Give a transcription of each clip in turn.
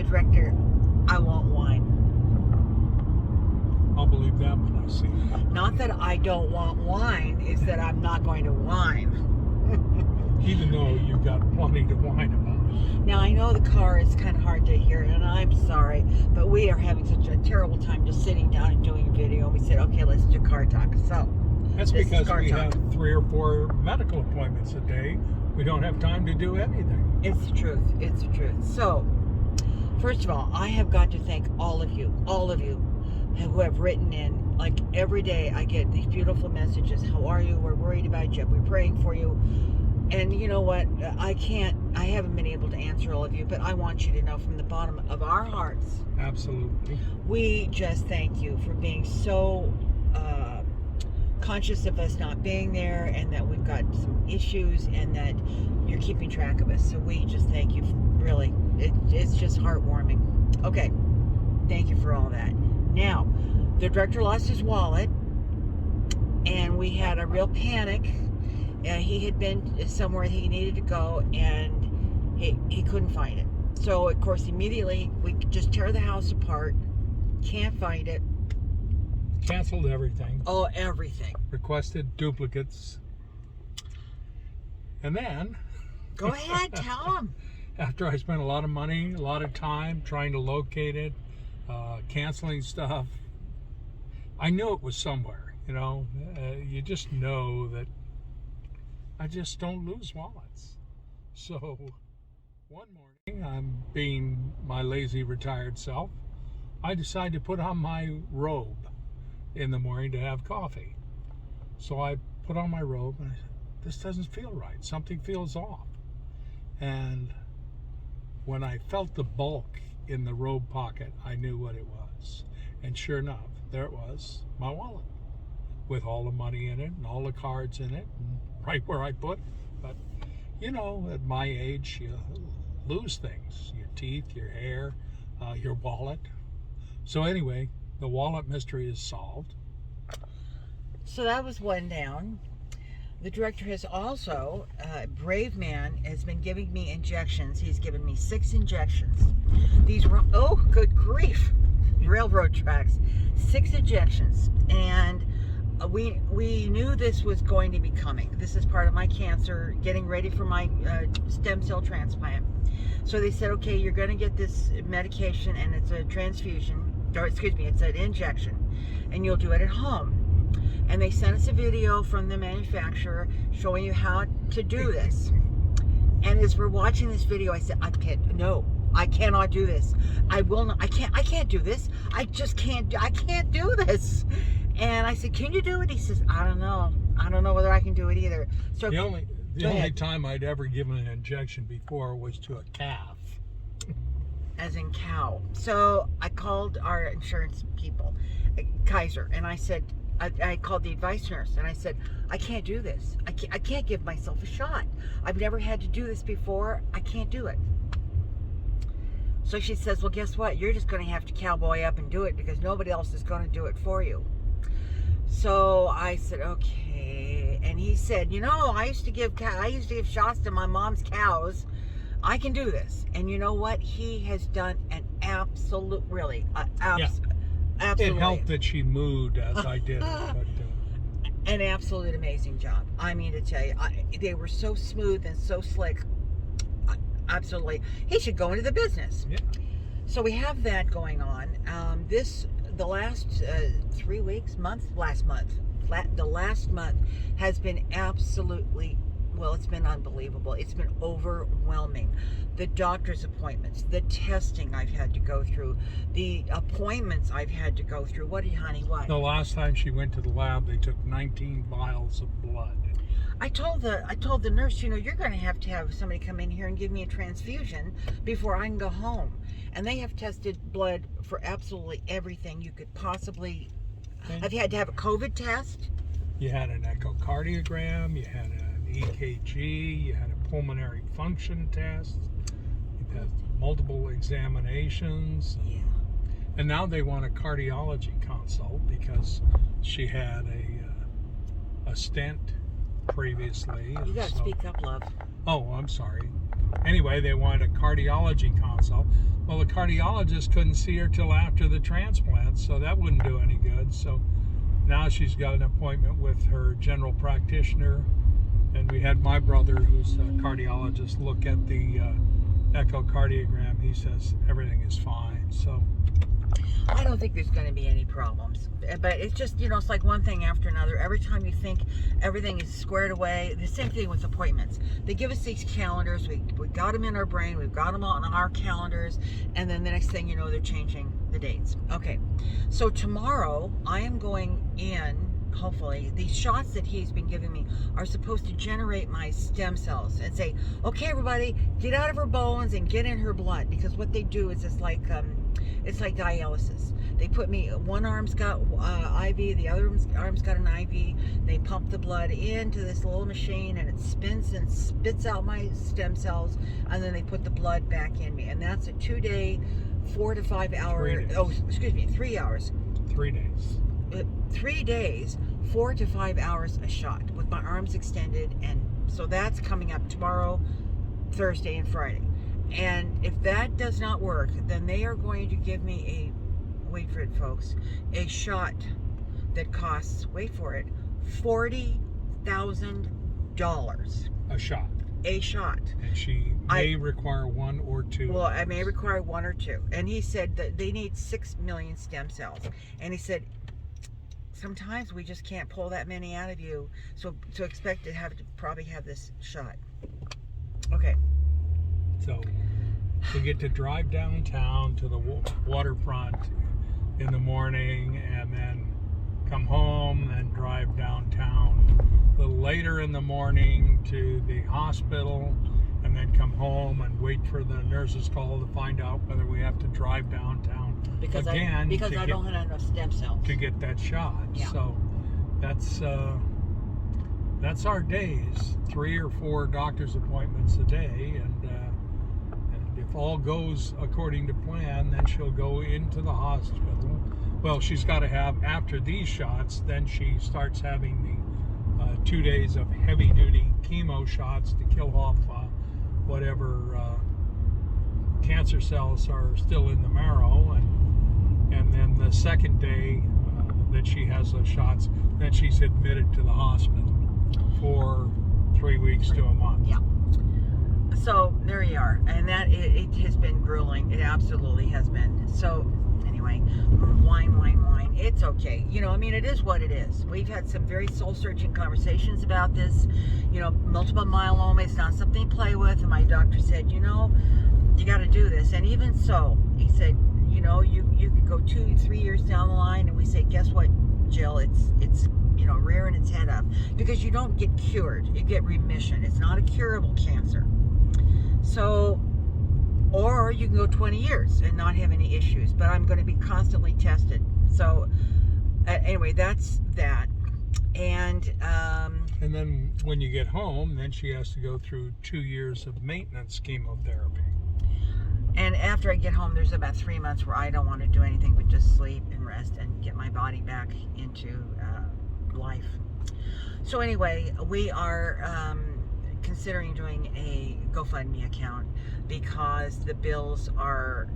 the director, I won't whine. I'll believe that when I see it. Not that I don't want wine, it's that I'm not going to whine. Even though you've got plenty to whine about. Now, I know the car is kind of hard to hear, and I'm sorry, but we are having such a terrible time just sitting down and doing a video. We said, okay, let's do CarTalk. So, that's because we have 3 or 4 medical appointments a day. We don't have time to do anything. It's the truth. It's the truth. So, first of all, I have got to thank all of you who have written in. Like, every day I get these beautiful messages. How are you? We're worried about you. We're praying for you. And you know what? I haven't been able to answer all of you, but I want you to know from the bottom of our hearts. Absolutely. We just thank you for being so conscious of us not being there, and that we've got some issues, and that you're keeping track of us. So we just thank you, really. It's just heartwarming. Okay, thank you for all that. Now, the director lost his wallet, and we had a real panic. He had been somewhere he needed to go, and he couldn't find it. So, of course, immediately we just tear the house apart. Can't find it. Canceled everything. Oh, everything. Requested duplicates. And then... Go ahead, tell him. After I spent a lot of money, a lot of time trying to locate it, canceling stuff, I knew it was somewhere, you know. You just know that I just don't lose wallets. So one morning, I'm being my lazy retired self, I decided to put on my robe in the morning to have coffee. So I put on my robe and I said, this doesn't feel right. Something feels off. And when I felt the bulk in the robe pocket, I knew what it was. And sure enough, there it was, my wallet, with all the money in it and all the cards in it, and right where I put it. But, you know, at my age, you lose things. Your teeth, your hair, your wallet. So anyway, the wallet mystery is solved. So that was one down. The director has also, brave man, has been giving me injections. He's given me 6 injections. These were, oh, good grief, railroad tracks. 6 injections. And we knew this was going to be coming. This is part of my cancer, getting ready for my stem cell transplant. So they said, okay, you're going to get this medication, and it's a transfusion, or excuse me, it's an injection, and you'll do it at home. And they sent us a video from the manufacturer showing you how to do this. And as we're watching this video, I said, I cannot do this. I will not, I can't do this. I can't do this. And I said, can you do it? He says, I don't know. I don't know whether I can do it either. So the only time I'd ever given an injection before was to a calf. As in cow. So I called our insurance people, Kaiser, and I said, I called the advice nurse, and I said, I can't do this. I can't give myself a shot. I've never had to do this before. I can't do it. So she says, well, guess what? You're just going to have to cowboy up and do it, because nobody else is going to do it for you. So I said, okay. And he said, you know, I used to give shots to my mom's cows. I can do this. And you know what? He has done an absolute, really, absolutely. It helped that she moved as I did it. But, an absolute amazing job. I mean, to tell you, they were so smooth and so slick. Absolutely. He should go into the business. Yeah. So we have that going on. The last 3 weeks, the last month has been absolutely, well, it's been unbelievable. It's been overwhelming. The doctor's appointments, the testing I've had to go through, the appointments I've had to go through. What, honey, what? the last time she went to the lab, they took 19 vials of blood. I told the nurse, you know, you're going to have somebody come in here and give me a transfusion before I can go home. And they have tested blood for absolutely everything you could possibly. Okay. I've had to have a COVID test. You had an echocardiogram, you had an EKG, you had a pulmonary function test, you've had multiple examinations. Yeah. And now they want a cardiology consult because she had a stent previously. You got to so- speak up, love. Oh, I'm sorry. Anyway, they wanted a cardiology consult. Well, the cardiologist couldn't see her till after the transplant, so that wouldn't do any good. So now she's got an appointment with her general practitioner, and we had my brother, who's a cardiologist, look at the echocardiogram. He says everything is fine. So I don't think there's going to be any problems. But it's just, it's like one thing after another. Every time you think everything is squared away, the same thing with appointments. They give us these calendars. We got them in our brain. We've got them on our calendars. And then the next thing you know, they're changing the dates. Okay. So tomorrow, I am going in. Hopefully, these shots that he's been giving me are supposed to generate my stem cells and say, okay, everybody, get out of her bones and get in her blood. Because what they do is it's like dialysis. They put me, one arm's got IV, the other arm's got an IV. They pump the blood into this little machine and it spins and spits out my stem cells, and then they put the blood back in me. And that's a 2-day, 4 to 5 hour, 3 hours. 3 days. 3 days, 4 to 5 hours a shot with my arms extended. And so that's coming up tomorrow, Thursday, and Friday. And if that does not work, then they are going to give me wait for it, folks, a shot that costs, wait for it, $40,000. A shot. A shot. And she may require 1 or 2. Well, I may require 1 or 2. And he said that they need 6 million stem cells. And he said, sometimes we just can't pull that many out of you. So expect to probably have this shot. Okay. So we get to drive downtown to the waterfront in the morning, and then come home and drive downtown a little later in the morning to the hospital, and then come home and wait for the nurse's call to find out whether we have to drive downtown Because again I don't have enough stem cells to get that shot. Yeah. So that's our days. 3 or 4 doctor's appointments a day, and if all goes according to plan, then she'll go into the hospital. Well, she's got to have, after these shots, then she starts having the 2 days of heavy-duty chemo shots to kill off whatever cancer cells are still in the marrow, and then the second day that she has those shots, then she's admitted to the hospital for 3 weeks to a month. Yeah. So there you are, and that it has been grueling. It absolutely has been. So anyway, whine. It's okay. It is what it is. We've had some very soul-searching conversations about this. Multiple myeloma is not something to play with, and my doctor said, you got to do this. And even so, he said, you could go 2-3 years down the line, and we say, guess what, Jill? It's rearing its head up, because you don't get cured, you get remission. It's not a curable cancer. So, or you can go 20 years and not have any issues, but I'm going to be constantly tested. So anyway, that's that. And then when you get home, then she has to go through 2 years of maintenance chemotherapy. And after I get home, there's about 3 months where I don't want to do anything but just sleep and rest and get my body back into life. So anyway, we are considering doing a GoFundMe account because the bills are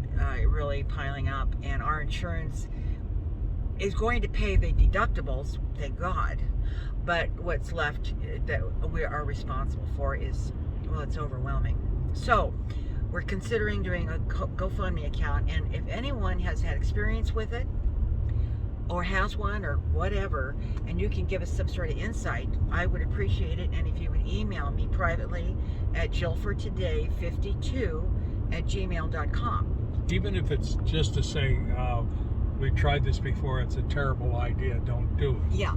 really piling up, and our insurance is going to pay the deductibles, thank God, but what's left that we are responsible for is, well, it's overwhelming. So we're considering doing a GoFundMe account, and if anyone has had experience with it or has one or whatever, and you can give us some sort of insight, I would appreciate it. And if you would email me privately at jillfortoday52@gmail.com. Even if it's just to say, we've tried this before, it's a terrible idea, don't do it. Yeah.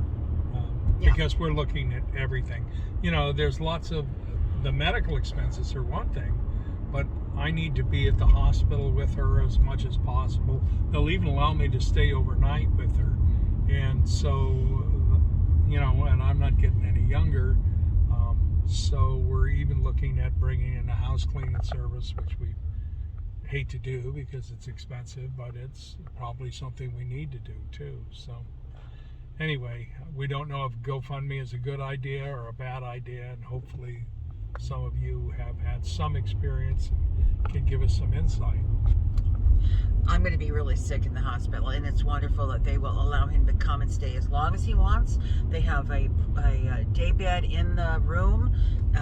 Because we're looking at everything. There's lots of, the medical expenses are one thing, but I need to be at the hospital with her as much as possible. They'll even allow me to stay overnight with her. And so, and I'm not getting any younger. So we're even looking at bringing in a house cleaning service, which we hate to do because it's expensive, but it's probably something we need to do too. So Anyway, we don't know if GoFundMe is a good idea or a bad idea, and hopefully some of you have had some experience and can give us some insight. I'm going to be really sick in the hospital, and it's wonderful that they will allow him to come and stay as long as he wants. They have a day bed in the room,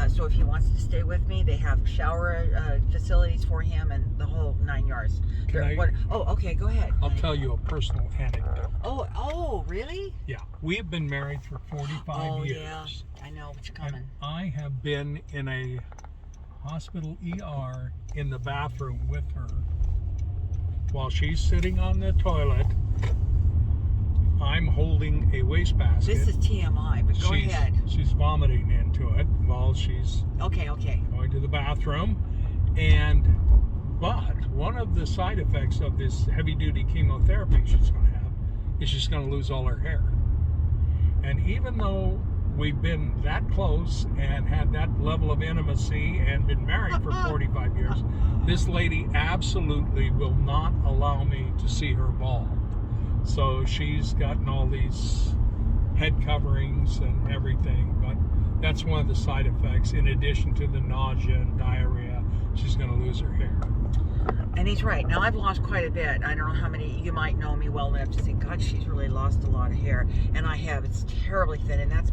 so if he wants to stay with me, they have shower facilities for him and the whole 9 yards. Okay, go ahead. I'll tell you a personal anecdote. Oh, really? Yeah, we have been married for 45 years. Yeah, I know what's coming. And I have been in a hospital ER in the bathroom with her while she's sitting on the toilet. I'm holding a wastebasket. This is TMI, but go ahead. She's vomiting into it while she's okay going to the bathroom. But one of the side effects of this heavy-duty chemotherapy she's going to have is she's going to lose all her hair. And even though we've been that close and had that level of intimacy and been married for 45 years, this lady absolutely will not allow me to see her bald. So she's gotten all these head coverings and everything, but that's one of the side effects. In addition to the nausea and diarrhea, she's going to lose her hair. And he's right. Now, I've lost quite a bit. I don't know how many, you might know me well enough to say, God, she's really lost a lot of hair. And I have. It's terribly thin. And that's,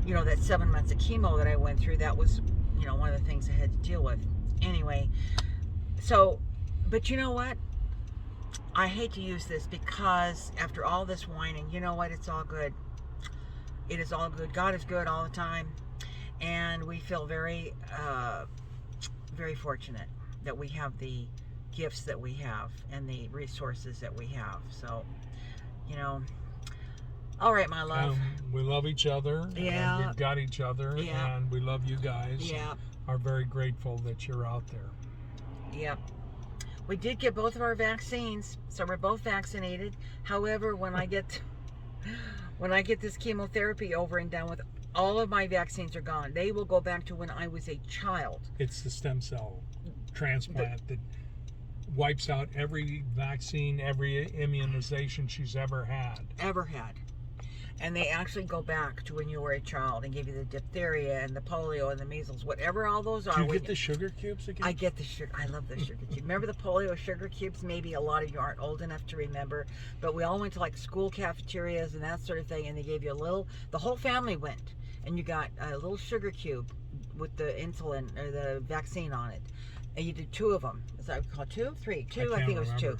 that 7 months of chemo that I went through, that was, one of the things I had to deal with. Anyway, so, but you know what? I hate to use this because after all this whining, you know what? It's all good. It is all good. God is good all the time. And we feel very, very fortunate that we have the gifts that we have and the resources that we have. So, all right, my love. We love each other. Yeah. And we've got each other. Yeah. And we love you guys. Yeah. Are very grateful that you're out there. Yep. We did get both of our vaccines, so we're both vaccinated. However, when I get this chemotherapy over and done with, all of my vaccines are gone. They will go back to when I was a child. It's the stem cell transplant that wipes out every vaccine, every immunization she's ever had. And they actually go back to when you were a child and give you the diphtheria and the polio and the measles, whatever all those are. Do you get the sugar cubes again? I get the sugar. I love the sugar cubes. Remember the polio sugar cubes? Maybe a lot of you aren't old enough to remember, but we all went to like school cafeterias and that sort of thing, and they gave you the whole family went, and you got a little sugar cube with the insulin or the vaccine on it. And you did 2 of them. Is that called 2? 3? 2? I think it was 2.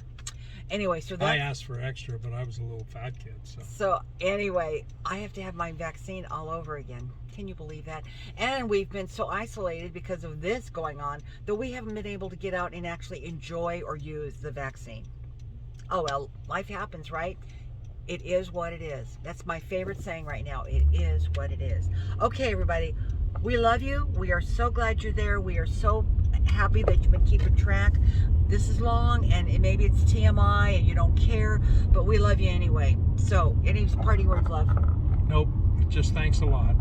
Anyway, so I asked for extra, but I was a little fat kid. So anyway, I have to have my vaccine all over again. Can you believe that? And we've been so isolated because of this going on that we haven't been able to get out and actually enjoy or use the vaccine. Oh well, life happens, right? It is what it is. That's my favorite saying right now. It is what it is. Okay, everybody. We love you. We are so glad you're there. We are so happy that you've been keeping track. This is long, and maybe it's TMI and you don't care, but we love you anyway. So, any party words, love? Nope. Just thanks a lot.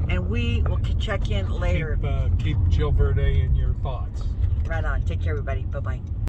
And we will check in later. Keep Jill Verde in your thoughts. Right on. Take care, everybody. Bye-bye.